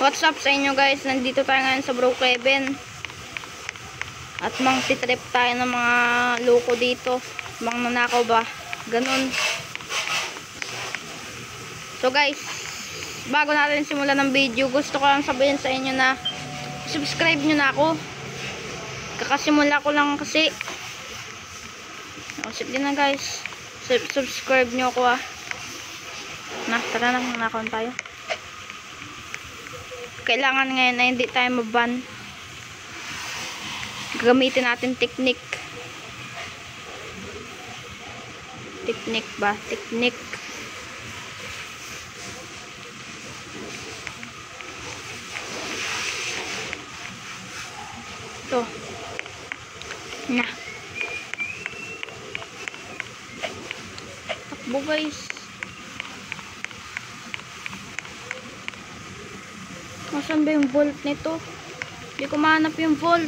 What's up sa inyo guys? Nandito tayo ngayon sa Brookhaven. At mang-titrip tayo ng mga loko dito. Mga nanakaw ba? Ganun. So guys, bago natin simulan ng video, gusto ko lang sabihin sa inyo na subscribe nyo na ako. Kakasimula ko lang kasi. O, sige na guys. Subscribe nyo ako tara na, nanakaw tayo. Kailangan ngayon na hindi tayo maban. Gagamitin natin technique. Technique ba? Technique. Ito. Na. Takbo guys. Nasaan ba yung volt nito? Hindi ko mahanap yung volt.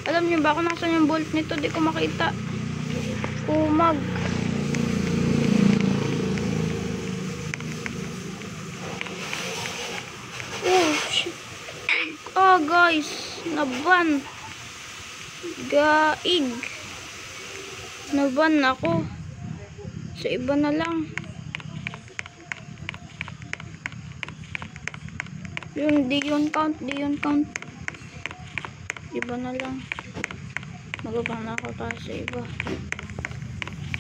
Alam niyo ba kung nasaan yung volt nito? Hindi ko makita. Umag. Oh, shit. Ah, guys. Naban. Gaig. Naban ako. Sa iba na lang. Di yun count. Iba na lang. Magabang na ako tayo sa iba.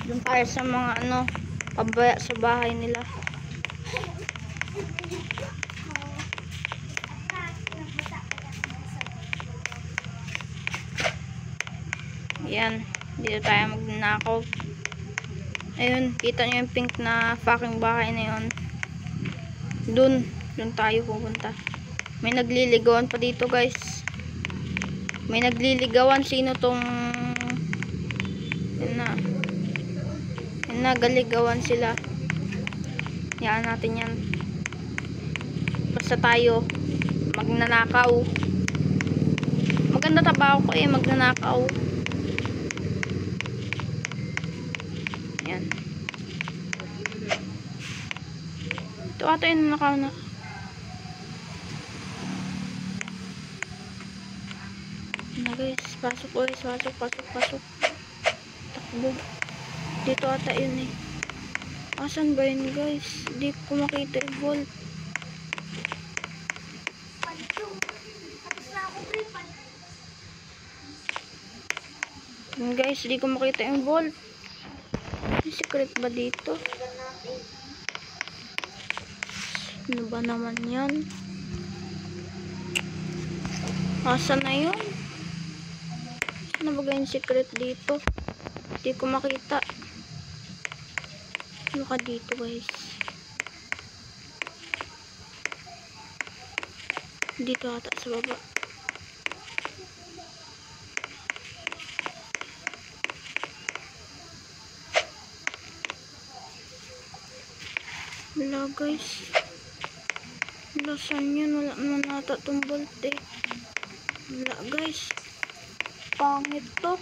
Doon tayo sa mga pabaya sa bahay nila. Yan. Dito tayo magnanakaw. Ayun. Kita nyo yung pink na fucking bahay na yun. Doon tayo pupunta. May nagliligawan pa dito guys. May nagliligawan. Sino tong yan na galigawan sila. Yan natin yan. Basta tayo magnanakaw. Maganda trabaho ko magnanakaw. Yan. Ito ata yung nanakaw na. Na guys, pasok guys, pasok. Takbo. Dito ata yun Asan ba yun guys? Di ko makita yung volt. Yun guys, di ko makita yung volt. May secret ba dito? Ano ba naman yan? Asan na yun? Ano ba yung secret dito? Hindi ko makita. Ano ka dito guys? Dito ata sa baba. Wala guys. Wala saan yun? Wala naman ata itong bolt Wala guys. Pangit to.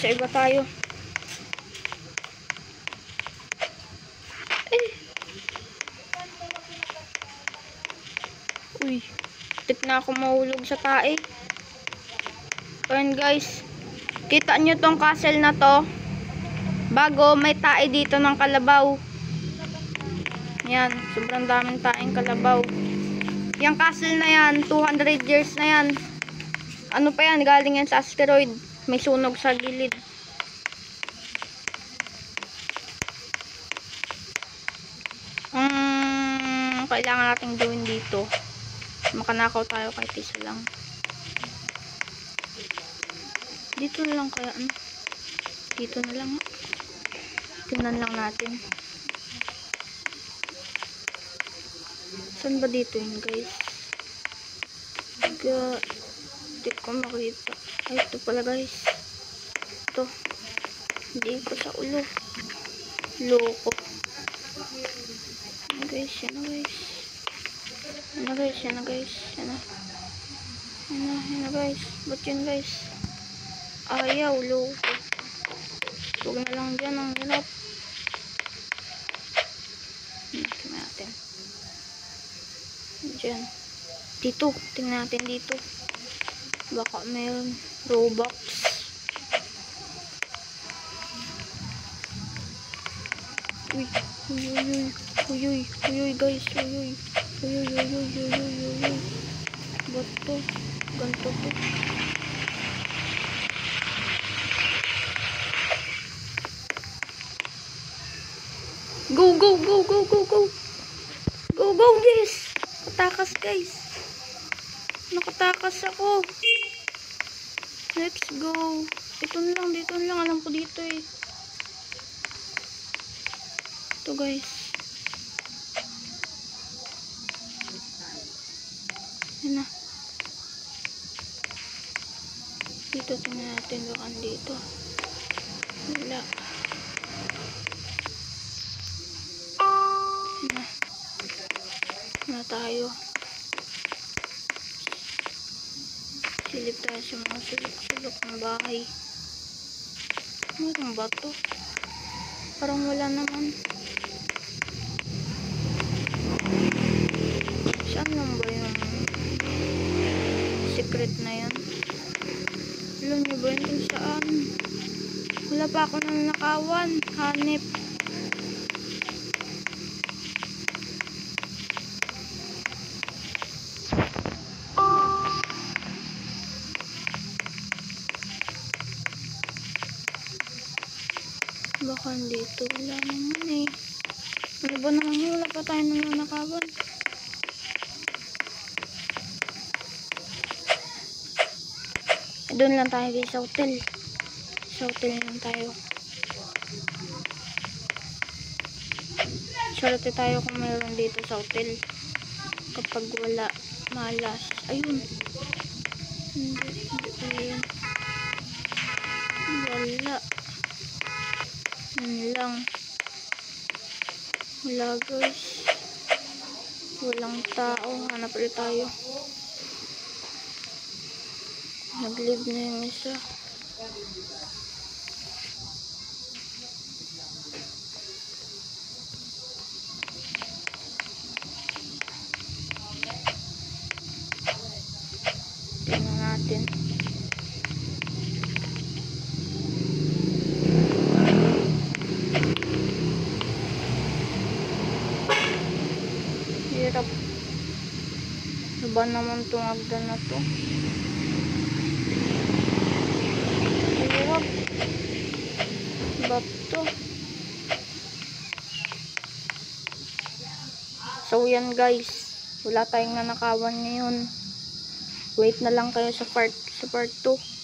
Sa iba tayo. Uy. Tik na ako mahulog sa tae. Ayan guys. Kita nyo tong castle na to. Bago may tae dito ng kalabaw. Yan. Sobrang daming taeng kalabaw. Yung castle na yan, 200 years na yan. Ano pa yan? Galing yan sa asteroid. May sunog sa gilid. Kailangan nating gawin dito. Makanakaw tayo kahit isa lang. Dito na lang kaya Dito na lang. Tingnan lang natin. Saan ba dito yun guys? Hindi ko makita. Ay, ito pala guys. Ito. Hindi ko sa ulo. Loko. Guys, yan na guys. Yan na guys. Yan na guys. Ba't yun guys? Ayaw, loko. Huwag na lang dyan ang hirap. Tingnan natin. Dyan. Dito. Tingnan natin dito. Baka mayroon Robux. Uy. Uy, uy, uy. Uy, uy. Uy, uy, guys. Uy, uy. Uy, uy, uy, uy, uy, uy, uy, uy. Ba't to? Ganto to. Go, go, go, go, go, go. Go, go, guys. Nakatakas, guys. Nakatakas ako. Let's go. Ito na lang, dito na lang. Alam ko dito eh. Ito, guys. Yan na. Dito, tingnan natin. Baka dito. Wala. Yan na. Na tayo. Silip tayo sa mga sulok-sulok ng bahay. Mayroong bato. Parang wala naman. Saan lang ba yung secret na yan? Alam niyo ba yun kung saan? Wala pa ako nanakawan. Hanip. Baka dito wala naman eh. Ano ba naman yun? Wala pa tayo nanakawan. Doon lang tayo guys sa hotel. Sa hotel lang tayo. Swerte tayo kung mayroon dito sa hotel. Kapag wala, malas. Ayun. Hindi pala yun. Wala. Yun lang. Wala guys. Walang tao. Hanap ulit tayo. Nag-leave na yung isa. Tingnan natin. Hirap. Ano ba naman itong agdan na to? Hirap. Bap to. So yan guys. Wala tayong nanakawan ngayon. Wait na lang kayo sa part 2.